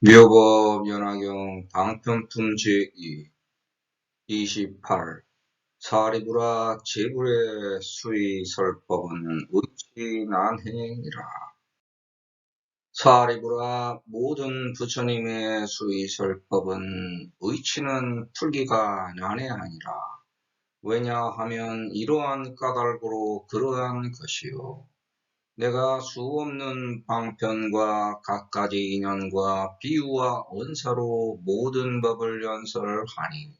묘법 연화경 방편품 제2 28 사리부라 제불의 수의설법은 의치난행이라. 사리부라 모든 부처님의 수의설법은 의치는 풀기가 난해하니라. 왜냐하면 이러한 까닭으로 그러한 것이요. 내가 수없는 방편과 갖가지 인연과 비유와 언사로 모든 법을 연설하니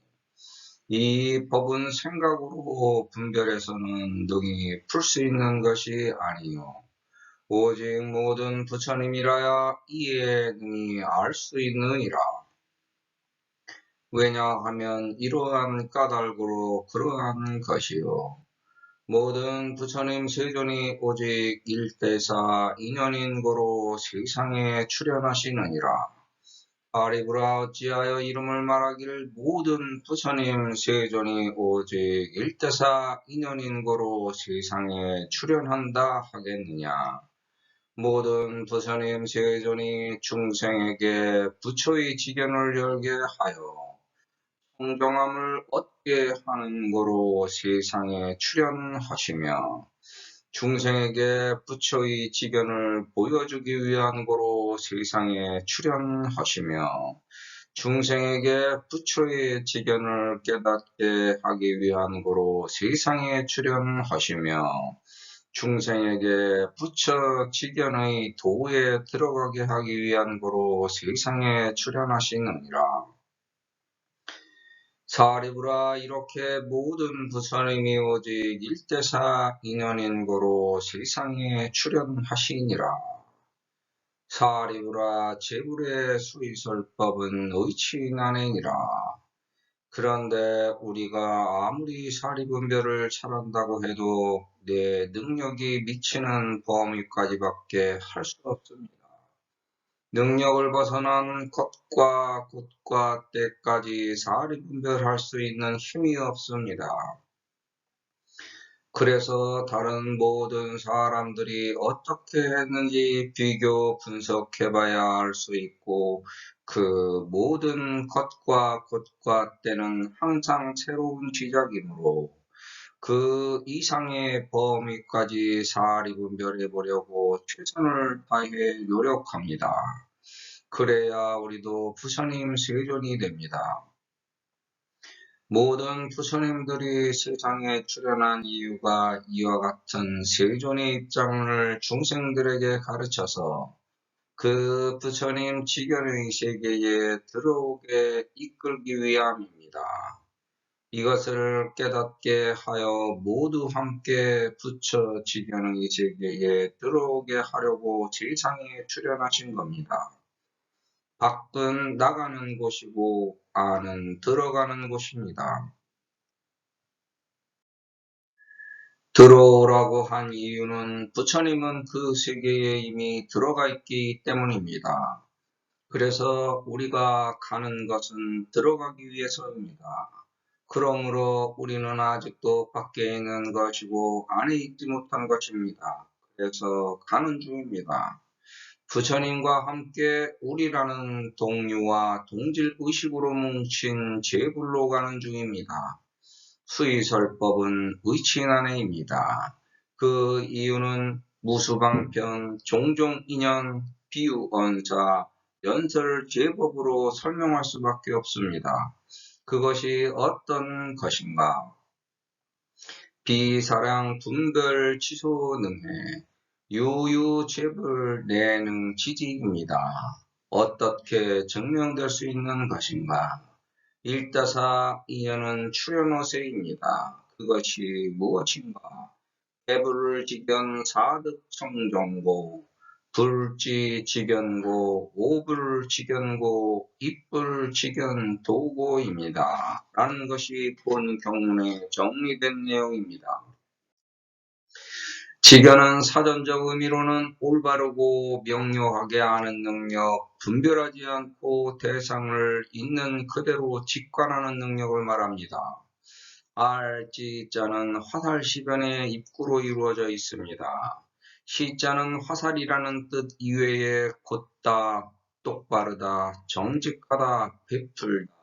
이 법은 생각으로 분별해서는 능히 풀 수 있는 것이 아니요 오직 모든 부처님이라야 이에 능히 알 수 있느니라. 왜냐하면 이러한 까닭으로 그러한 것이요 모든 부처님 세존이 오직 일대사 인연인고로 세상에 출현하시느니라. 아리부라 어찌하여 이름을 말하기를 모든 부처님 세존이 오직 일대사 인연인고로 세상에 출현한다 하겠느냐. 모든 부처님 세존이 중생에게 부처의 지견을 열게 하여 공정함을 얻게 하는 거로 세상에 출현하시며 중생에게 부처의 지견을 보여주기 위한 거로 세상에 출현하시며 중생에게 부처의 지견을 깨닫게 하기 위한 거로 세상에 출현하시며 중생에게 부처 지견의 도에 들어가게 하기 위한 거로 세상에 출현하시느니라. 사리부라 이렇게 모든 부처님이 오직 일대사 인연인고로 세상에 출현하시니라. 사리부라 제불의 수의설법은 의치난행이라. 그런데 우리가 아무리 사리분별을 잘한다고 해도 내 능력이 미치는 범위까지밖에 할 수 없습니다. 능력을 벗어난 것과 곳과 때까지 사리분별할 수 있는 힘이 없습니다. 그래서 다른 모든 사람들이 어떻게 했는지 비교 분석해봐야 알 수 있고 그 모든 것과 곳과 때는 항상 새로운 지적이므로 그 이상의 범위까지 사리분별해 보려고 최선을 다해 노력합니다. 그래야 우리도 부처님 세존이 됩니다. 모든 부처님들이 세상에 출현한 이유가 이와 같은 세존의 입장을 중생들에게 가르쳐서 그 부처님 지견의 세계에 들어오게 이끌기 위함입니다. 이것을 깨닫게 하여 모두 함께 부처 지견의 세계에 들어오게 하려고 세상에 출현하신 겁니다. 밖은 나가는 곳이고 안은 들어가는 곳입니다. 들어오라고 한 이유는 부처님은 그 세계에 이미 들어가 있기 때문입니다. 그래서 우리가 가는 것은 들어가기 위해서입니다. 그러므로 우리는 아직도 밖에 있는 것이고 안에 있지 못한 것입니다. 그래서 가는 중입니다. 부처님과 함께 우리라는 동류와 동질의식으로 뭉친 제불로 가는 중입니다. 수의설법은 의치난행입니다. 그 이유는 무수방편, 종종인연, 비유언사, 연설, 제법으로 설명할 수밖에 없습니다. 그것이 어떤 것인가? 비사량 분별 취소능해 유유제불 내능 지지입니다. 어떻게 증명될 수 있는 것인가? 일다사 이연은 출현어세입니다. 그것이 무엇인가? 해불지견 사득청정고 불지지견고 오불지견고 입불지견도고입니다. 라는 것이 본 경문에 정리된 내용입니다. 지견은 사전적 의미로는 올바르고 명료하게 아는 능력, 분별하지 않고 대상을 있는 그대로 직관하는 능력을 말합니다. 알지자는 화살시변의 입구로 이루어져 있습니다. 시자는 화살이라는 뜻 이외에 곧다 똑바르다, 정직하다, 베풀다,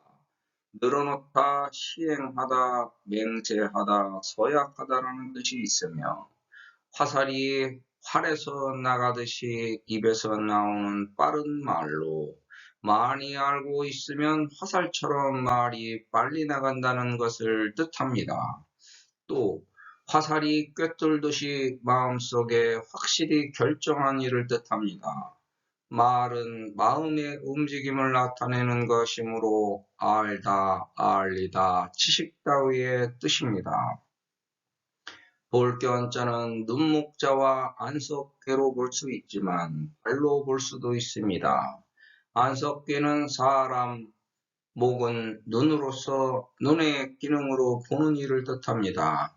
늘어놓다, 시행하다, 맹세하다, 서약하다라는 뜻이 있으며 화살이 활에서 나가듯이 입에서 나오는 빠른 말로 많이 알고 있으면 화살처럼 말이 빨리 나간다는 것을 뜻합니다. 또 화살이 꿰뚫듯이 마음속에 확실히 결정한 일을 뜻합니다. 말은 마음의 움직임을 나타내는 것이므로 알다, 알리다, 지식 따위의 뜻입니다. 볼견자는 눈목자와 안석괴로 볼 수 있지만 발로 볼 수도 있습니다. 안석괴는 사람, 목은 눈으로서 눈의 기능으로 보는 일을 뜻합니다.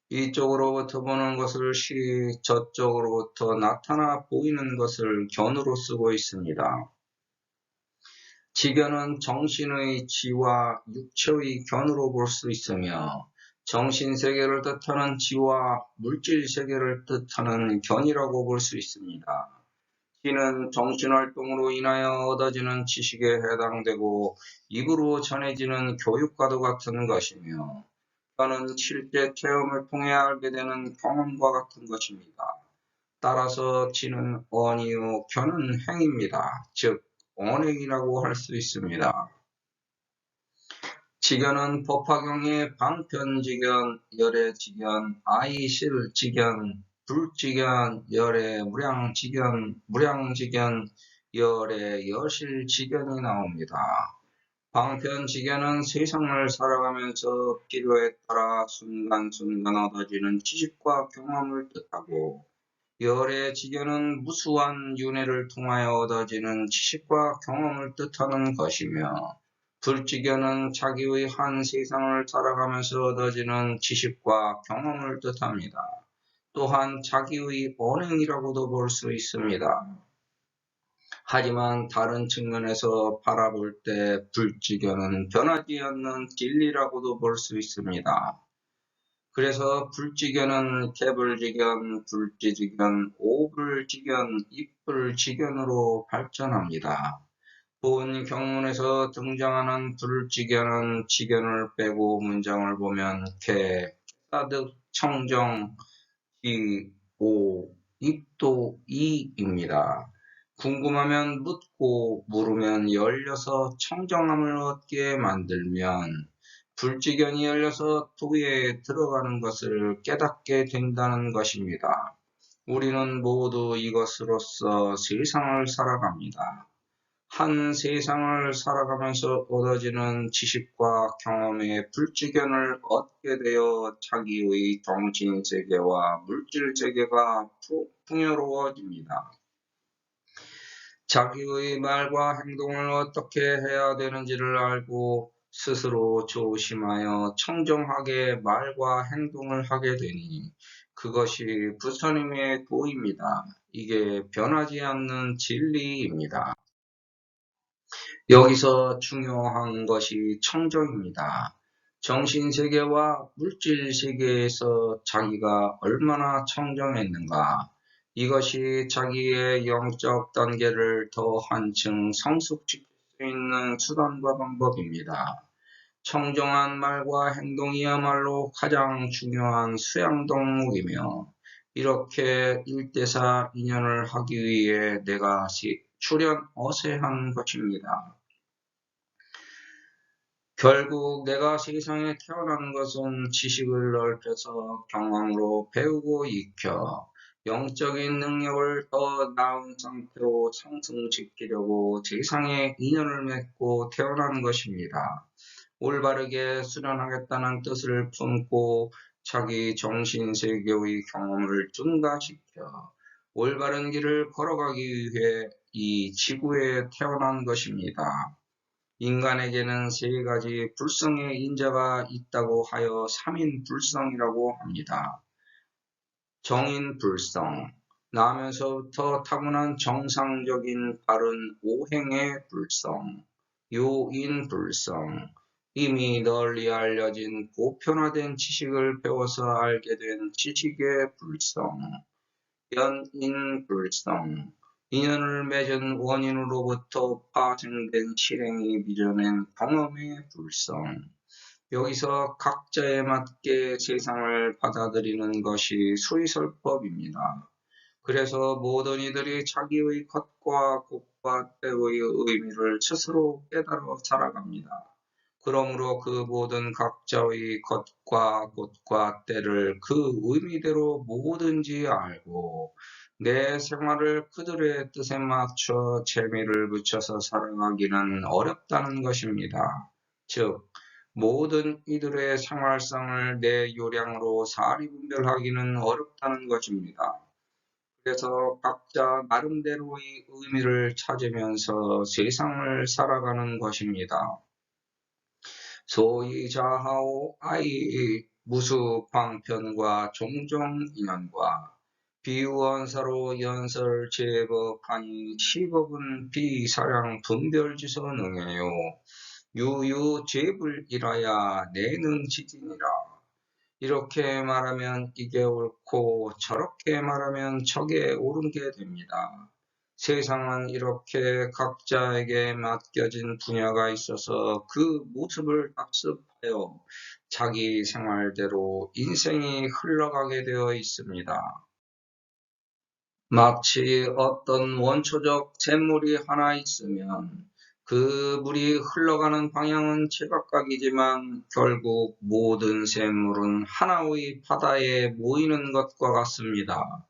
이쪽으로부터 보는 것을 시, 저쪽으로부터 나타나 보이는 것을 견으로 쓰고 있습니다. 지견은 정신의 지와 육체의 견으로 볼 수 있으며 정신세계를 뜻하는 지와 물질세계를 뜻하는 견이라고 볼 수 있습니다. 지는 정신활동으로 인하여 얻어지는 지식에 해당되고 입으로 전해지는 교육과도 같은 것이며 견은 실제 체험을 통해 알게 되는 경험과 같은 것입니다. 따라서 지는 언이요 견은 행입니다. 즉 언행이라고 할 수 있습니다. 지견은 법화경의 방편지견, 열애지견, 아이실지견, 불지견, 열애 무량지견, 무량지견, 열애 여실지견이 나옵니다. 방편지견은 세상을 살아가면서 필요에 따라 순간순간 얻어지는 지식과 경험을 뜻하고 열애지견은 무수한 윤회를 통하여 얻어지는 지식과 경험을 뜻하는 것이며 불지견은 자기의 한 세상을 살아가면서 얻어지는 지식과 경험을 뜻합니다. 또한 자기의 언행이라고도 볼 수 있습니다. 하지만 다른 측면에서 바라볼 때 불지견은 변하지 않는 진리라고도 볼 수 있습니다. 그래서 불지견은 개불지견, 불지지견, 오불지견, 입불지견으로 발전합니다. 본 경문에서 등장하는 불지견은 지견을 빼고 문장을 보면 개, 사득, 청정, 지, 오, 입도, 이입니다. 궁금하면 묻고 물으면 열려서 청정함을 얻게 만들면 불지견이 열려서 도에 들어가는 것을 깨닫게 된다는 것입니다. 우리는 모두 이것으로서 세상을 살아갑니다. 한 세상을 살아가면서 얻어지는 지식과 경험의 불지견을 얻게 되어 자기의 정신세계와 물질세계가 풍요로워집니다. 자기의 말과 행동을 어떻게 해야 되는지를 알고 스스로 조심하여 청정하게 말과 행동을 하게 되니 그것이 부처님의 도입니다. 이게 변하지 않는 진리입니다. 여기서 중요한 것이 청정입니다. 정신세계와 물질세계에서 자기가 얼마나 청정했는가, 이것이 자기의 영적 단계를 더 한층 성숙시킬 수 있는 수단과 방법입니다. 청정한 말과 행동이야말로 가장 중요한 수양 덕목이며 이렇게 1대4 인연을 하기 위해 내가 출연 어세한 것입니다. 결국 내가 세상에 태어난 것은 지식을 넓혀서 경험으로 배우고 익혀 영적인 능력을 더 나은 상태로 상승시키려고 세상에 인연을 맺고 태어난 것입니다. 올바르게 수련하겠다는 뜻을 품고 자기 정신세계의 경험을 증가시켜 올바른 길을 걸어가기 위해 이 지구에 태어난 것입니다. 인간에게는 세 가지 불성의 인자가 있다고 하여 삼인불성이라고 합니다. 정인불성, 나면서부터 타고난 정상적인 바른 오행의 불성, 요인불성, 이미 널리 알려진 보편화된 지식을 배워서 알게 된 지식의 불성, 연인불성, 인연을 맺은 원인으로부터 파생된 실행이 빚어낸 경험의 불성. 여기서 각자에 맞게 세상을 받아들이는 것이 수의설법입니다. 그래서 모든 이들이 자기의 겉과 곱과 때의 의미를 스스로 깨달아 살아갑니다. 그러므로 그 모든 각자의 겉과 곱과 때를 그 의미대로 뭐든지 알고 내 생활을 그들의 뜻에 맞춰 재미를 붙여서 살아가기는 어렵다는 것입니다. 즉, 모든 이들의 생활상을 내 요량으로 사리 분별하기는 어렵다는 것입니다. 그래서 각자 나름대로의 의미를 찾으면서 세상을 살아가는 것입니다. 소위 자하오 아이의 무수방편과 종종인연과 비유언사로 연설 제법하니 시법은 비사량 분별지서 능해요. 유유제불이라야 내능지진이라. 이렇게 말하면 이게 옳고 저렇게 말하면 저게 옳은 게 됩니다. 세상은 이렇게 각자에게 맡겨진 분야가 있어서 그 모습을 답습하여 자기 생활대로 인생이 흘러가게 되어 있습니다. 마치 어떤 원초적 샘물이 하나 있으면 그 물이 흘러가는 방향은 제각각이지만 결국 모든 샘물은 하나의 바다에 모이는 것과 같습니다.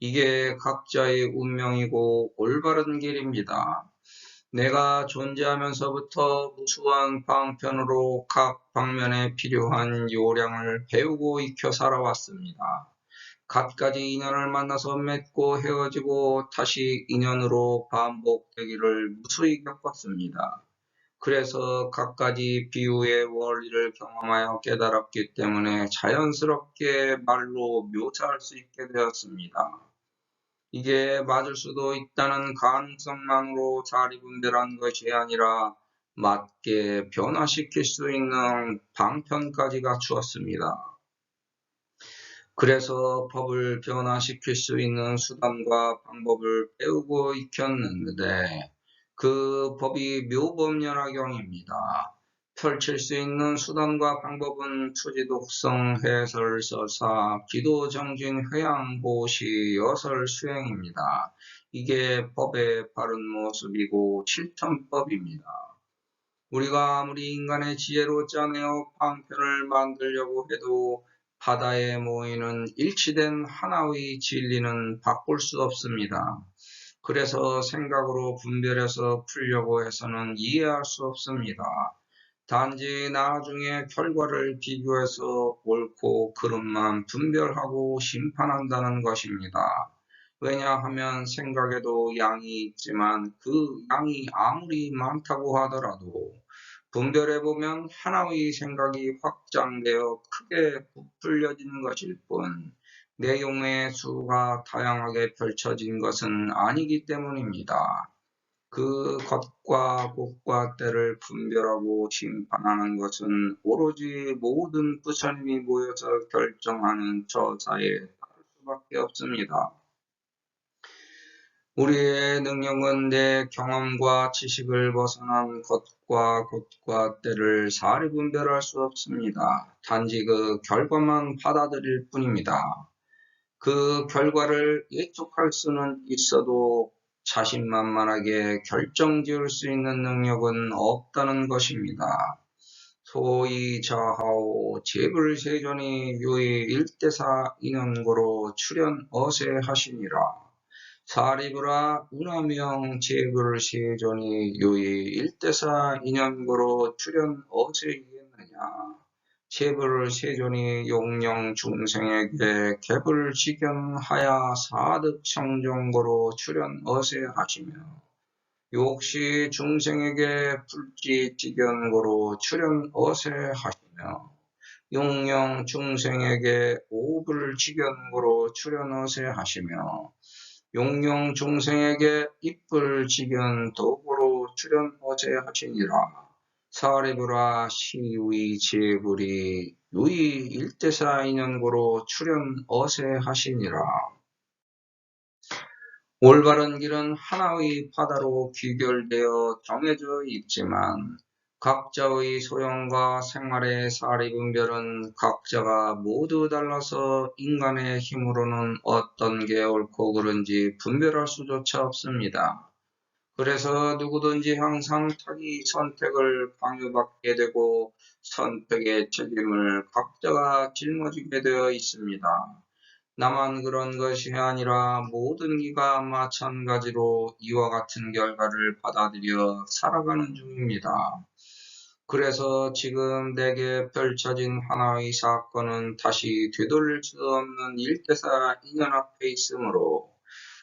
이게 각자의 운명이고 올바른 길입니다. 내가 존재하면서부터 무수한 방편으로 각 방면에 필요한 요량을 배우고 익혀 살아왔습니다. 갖가지 인연을 만나서 맺고 헤어지고 다시 인연으로 반복되기를 무수히 겪었습니다. 그래서 갖가지 비유의 원리를 경험하여 깨달았기 때문에 자연스럽게 말로 묘사할 수 있게 되었습니다. 이게 맞을 수도 있다는 가능성만으로 자리분별한 것이 아니라 맞게 변화시킬 수 있는 방편까지 갖추었습니다. 그래서 법을 변화시킬 수 있는 수단과 방법을 배우고 익혔는데 그 법이 묘법연화경입니다. 펼칠 수 있는 수단과 방법은 투지독성 해설서사 기도정진 회양보시 여설수행입니다. 이게 법의 바른 모습이고 실천법입니다. 우리가 아무리 인간의 지혜로 짜내어 방편을 만들려고 해도 바다에 모이는 일치된 하나의 진리는 바꿀 수 없습니다. 그래서 생각으로 분별해서 풀려고 해서는 이해할 수 없습니다. 단지 나중에 결과를 비교해서 옳고 그름만 분별하고 심판한다는 것입니다. 왜냐하면 생각에도 양이 있지만 그 양이 아무리 많다고 하더라도 분별해보면 하나의 생각이 확장되어 크게 부풀려진 것일 뿐 내용의 수가 다양하게 펼쳐진 것은 아니기 때문입니다. 그 겉과 곱과 때를 분별하고 심판하는 것은 오로지 모든 부처님이 모여서 결정하는 저사에 따를 수밖에 없습니다. 우리의 능력은 내 경험과 지식을 벗어난 겉과 곱과 때를 사리 분별할 수 없습니다. 단지 그 결과만 받아들일 뿐입니다. 그 결과를 예측할 수는 있어도 자신만만하게 결정지을 수 있는 능력은 없다는 것입니다. 소위 자하오 제불세존이 유의 일대사 인연고로 출현 어세하시니라. 사리브라 운하명 제불세존이 유의 일대사 인연고로 출현 어세이겠느냐. 제불세존이 용령 중생에게 개불지견하야 사득청정고로 출현 어세하시며 욕시 중생에게 불지지견고로 출현 어세하시며 용령 중생에게 오불지견고로 출현 어세하시며 용령 중생에게 이불지견 도고로 출현 어세하시니라. 사리브라 시위 제불이 유의 일대사 인연고로 출현 어세하시니라. 올바른 길은 하나의 바다로 귀결되어 정해져 있지만 각자의 소형과 생활의 사리분별은 각자가 모두 달라서 인간의 힘으로는 어떤 게 옳고 그른지 분별할 수조차 없습니다. 그래서 누구든지 항상 자기 선택을 강요받게 되고 선택의 책임을 각자가 짊어지게 되어 있습니다. 나만 그런 것이 아니라 모든 이가 마찬가지로 이와 같은 결과를 받아들여 살아가는 중입니다. 그래서 지금 내게 펼쳐진 하나의 사건은 다시 되돌릴 수 없는 일대사 인연 앞에 있으므로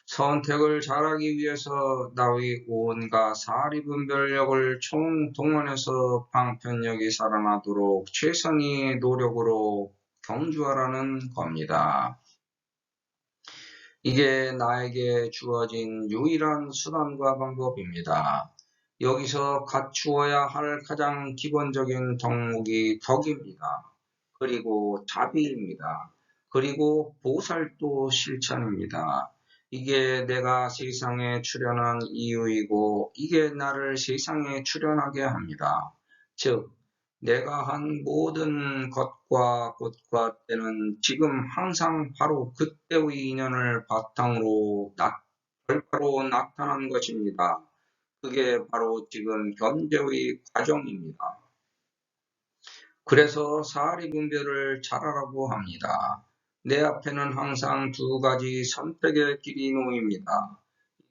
선택을 잘하기 위해서 나의 온갖 사리분별력을 총동원해서 방편력이 살아나도록 최선의 노력으로 경주하라는 겁니다. 이게 나에게 주어진 유일한 수단과 방법입니다. 여기서 갖추어야 할 가장 기본적인 덕목이 덕입니다. 그리고 자비입니다. 그리고 보살도 실천입니다. 이게 내가 세상에 출현한 이유이고 이게 나를 세상에 출현하게 합니다. 즉 내가 한 모든 것과 곳과 때는 지금 항상 바로 그때의 인연을 바탕으로 결과로 나타난 것입니다. 그게 바로 지금 현재의 과정입니다. 그래서 사리분별을 잘하라고 합니다. 내 앞에는 항상 두 가지 선택의 길이 놓입니다.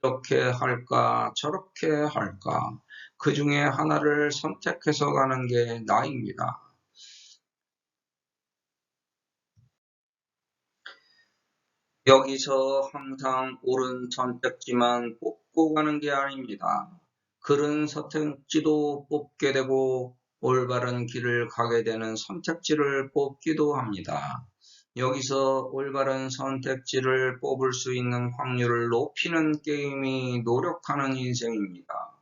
이렇게 할까 저렇게 할까 그 중에 하나를 선택해서 가는 게 나입니다. 여기서 항상 옳은 선택지만 뽑고 가는 게 아닙니다. 그른 선택지도 뽑게 되고 올바른 길을 가게 되는 선택지를 뽑기도 합니다. 여기서 올바른 선택지를 뽑을 수 있는 확률을 높이는 게임이 노력하는 인생입니다.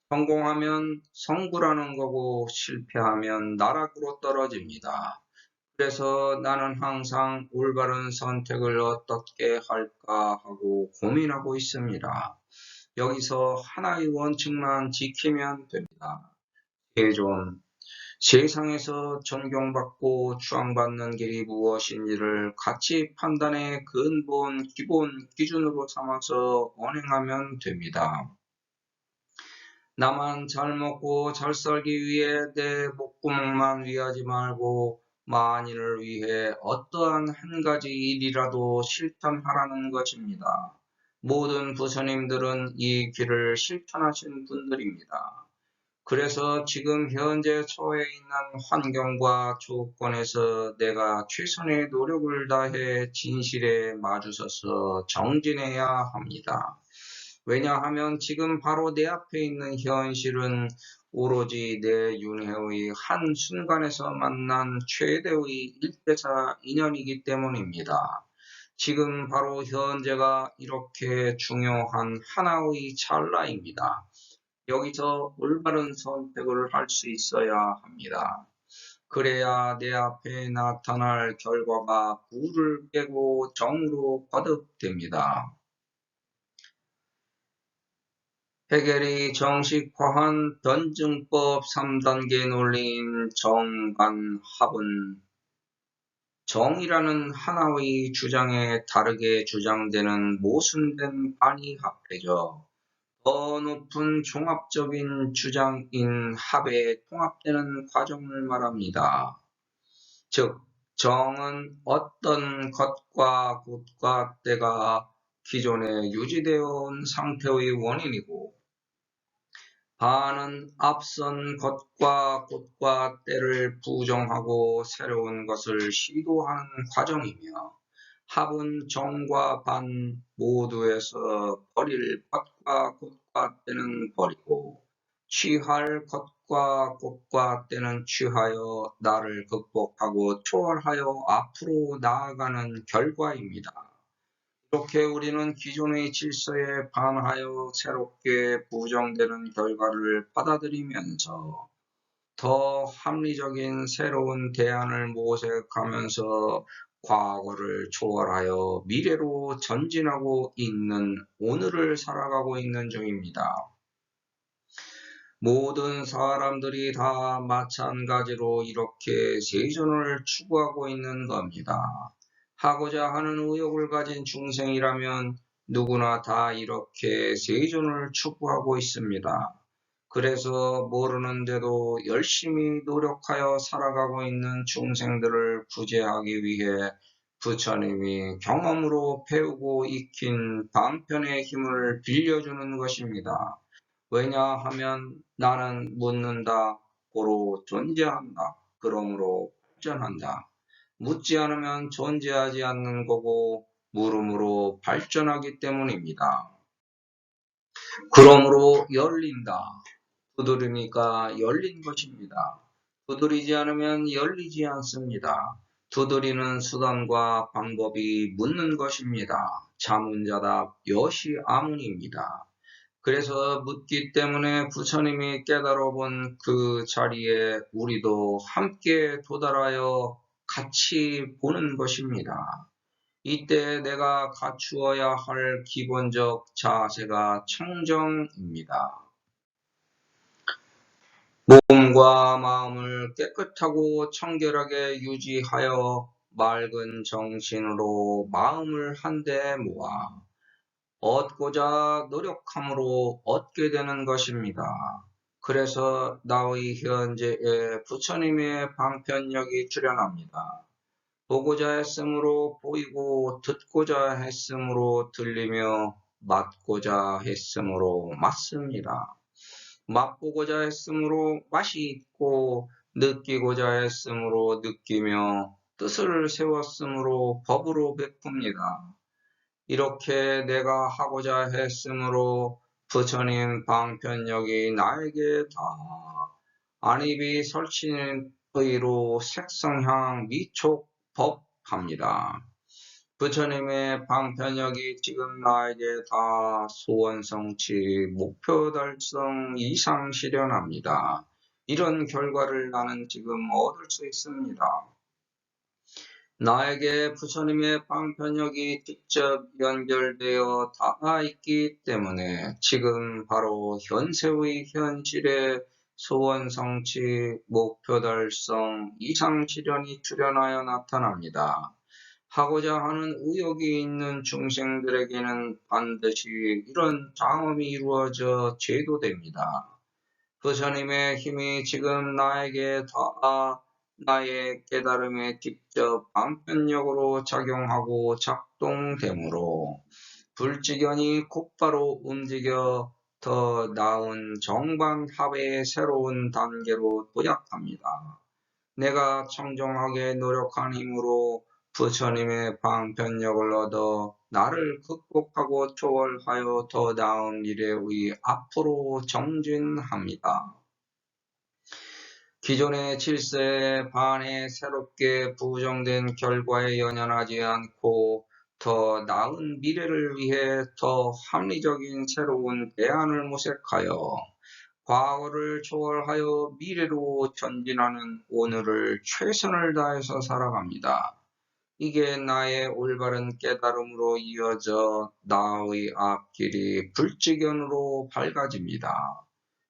성공하면 성불하는 거고 실패하면 나락으로 떨어집니다. 그래서 나는 항상 올바른 선택을 어떻게 할까 하고 고민하고 있습니다. 여기서 하나의 원칙만 지키면 됩니다. 세존, 세상에서 존경받고 추앙받는 길이 무엇인지를 가치 판단의 근본 기본 기준으로 삼아서 언행하면 됩니다. 나만 잘 먹고 잘 살기 위해 내 목구멍만 위하지 말고 만인을 위해 어떠한 한 가지 일이라도 실천하라는 것입니다. 모든 부처님들은 이 길을 실천하신 분들입니다. 그래서 지금 현재 처해 있는 환경과 조건에서 내가 최선의 노력을 다해 진실에 마주서서 정진해야 합니다. 왜냐하면 지금 바로 내 앞에 있는 현실은 오로지 내 윤회의 한 순간에서 만난 최대의 일대사 인연이기 때문입니다. 지금 바로 현재가 이렇게 중요한 하나의 찰나입니다. 여기서 올바른 선택을 할 수 있어야 합니다. 그래야 내 앞에 나타날 결과가 불을 깨고 정으로 거듭됩니다. 해겔이 정식화한 변증법 3단계 논리인 정관합은 정이라는 하나의 주장에 다르게 주장되는 모순된 반의합회죠. 더 높은 종합적인 주장인 합에 통합되는 과정을 말합니다. 즉, 정은 어떤 것과 곳과 때가 기존에 유지되어 온 상태의 원인이고 반은 앞선 것과 곳과 때를 부정하고 새로운 것을 시도하는 과정이며 합은 정과 반 모두에서 버릴 것과 곳과 때는 버리고 취할 것과 곳과 때는 취하여 나를 극복하고 초월하여 앞으로 나아가는 결과입니다. 이렇게 우리는 기존의 질서에 반하여 새롭게 부정되는 결과를 받아들이면서 더 합리적인 새로운 대안을 모색하면서 과거를 초월하여 미래로 전진하고 있는 오늘을 살아가고 있는 중입니다. 모든 사람들이 다 마찬가지로 이렇게 생존을 추구하고 있는 겁니다. 하고자 하는 의욕을 가진 중생이라면 누구나 다 이렇게 생존을 추구하고 있습니다. 그래서 모르는데도 열심히 노력하여 살아가고 있는 중생들을 구제하기 위해 부처님이 경험으로 배우고 익힌 방편의 힘을 빌려주는 것입니다. 왜냐하면 나는 묻는다, 고로 존재한다. 그러므로 발전한다. 묻지 않으면 존재하지 않는 거고 물음으로 발전하기 때문입니다. 그러므로 열린다. 두드리니까 열린 것입니다. 두드리지 않으면 열리지 않습니다. 두드리는 수단과 방법이 묻는 것입니다. 자문자답 여시아문입니다. 그래서 묻기 때문에 부처님이 깨달아 본 그 자리에 우리도 함께 도달하여 같이 보는 것입니다. 이때 내가 갖추어야 할 기본적 자세가 청정입니다. 몸과 마음을 깨끗하고 청결하게 유지하여 맑은 정신으로 마음을 한데 모아 얻고자 노력함으로 얻게 되는 것입니다. 그래서 나의 현재에 부처님의 방편력이 출현합니다. 보고자 했으므로 보이고 듣고자 했으므로 들리며 맡고자 했으므로 맡습니다. 맛보고자 했으므로 맛이 있고 느끼고자 했으므로 느끼며 뜻을 세웠으므로 법으로 베풉니다. 이렇게 내가 하고자 했으므로 부처님 방편력이 나에게 다 안입이 설치는 의로 색성향 미촉 법합니다. 부처님의 방편력이 지금 나에게 다 소원성취, 목표 달성 이상 실현합니다. 이런 결과를 나는 지금 얻을 수 있습니다. 나에게 부처님의 방편력이 직접 연결되어 닿아 있기 때문에 지금 바로 현세의 현실에 소원 성취, 목표 달성, 이상 실현이 출현하여 나타납니다. 하고자 하는 의욕이 있는 중생들에게는 반드시 이런 장엄이 이루어져 제도됩니다. 부처님의 힘이 지금 나에게 닿아 나의 깨달음에 직접 방편력으로 작용하고 작동되므로 불지견이 곧바로 움직여 더 나은 정반합의 새로운 단계로 도약합니다. 내가 청정하게 노력한 힘으로 부처님의 방편력을 얻어 나를 극복하고 초월하여 더 나은 미래의 앞으로 정진합니다. 기존의 질서에 반해 새롭게 부정된 결과에 연연하지 않고 더 나은 미래를 위해 더 합리적인 새로운 대안을 모색하여 과거를 초월하여 미래로 전진하는 오늘을 최선을 다해서 살아갑니다. 이게 나의 올바른 깨달음으로 이어져 나의 앞길이 불지견으로 밝아집니다.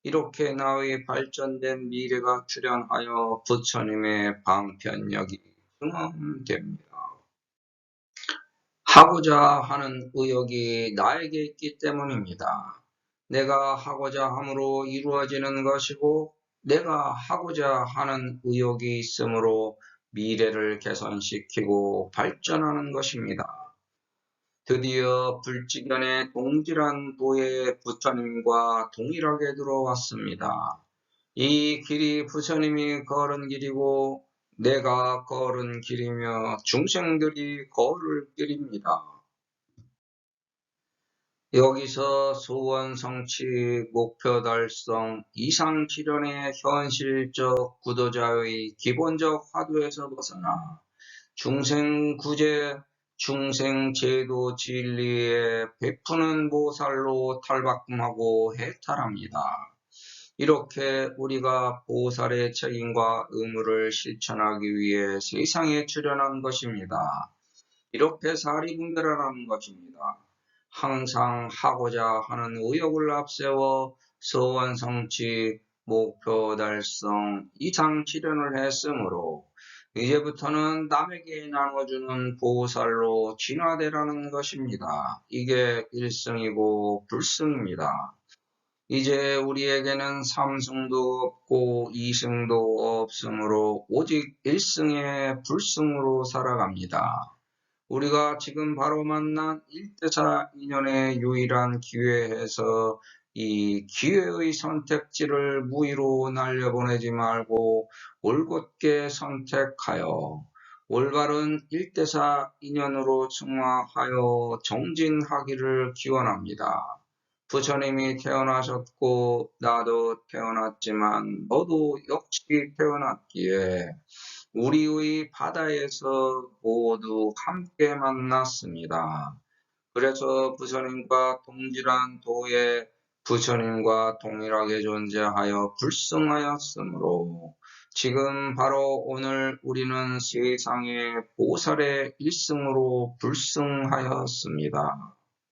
이렇게 나의 발전된 미래가 출현하여 부처님의 방편력이 증언됩니다. 하고자 하는 의욕이 나에게 있기 때문입니다. 내가 하고자 함으로 이루어지는 것이고 내가 하고자 하는 의욕이 있으므로 미래를 개선시키고 발전하는 것입니다. 드디어 불지견의 동질한 도에 부처님과 동일하게 들어왔습니다. 이 길이 부처님이 걸은 길이고 내가 걸은 길이며 중생들이 걸을 길입니다. 여기서 소원 성취, 목표 달성, 이상 실현의 현실적 구도자의 기본적 화두에서 벗어나 중생 구제, 중생 제도 진리에 베푸는 보살로 탈바꿈하고 해탈합니다. 이렇게 우리가 보살의 책임과 의무를 실천하기 위해 세상에 출현한 것입니다. 이렇게 사리분별하라는 것입니다. 항상 하고자 하는 의욕을 앞세워 소원 성취, 목표 달성, 이상 실현을 했으므로 이제부터는 남에게 나눠주는 보살로 진화되라는 것입니다. 이게 일승이고 불승입니다. 이제 우리에게는 삼승도 없고 이승도 없으므로 오직 일승의 불승으로 살아갑니다. 우리가 지금 바로 만난 일대사 인연의 유일한 기회에서 이 기회의 선택지를 무의로 날려보내지 말고 올곧게 선택하여 올바른 일대사 인연으로 승화하여 정진하기를 기원합니다. 부처님이 태어나셨고 나도 태어났지만 너도 역시 태어났기에 우리의 바다에서 모두 함께 만났습니다. 그래서 부처님과 동질한 도에 부처님과 동일하게 존재하여 불승하였으므로 지금 바로 오늘 우리는 세상의 보살의 일승으로 불승하였습니다.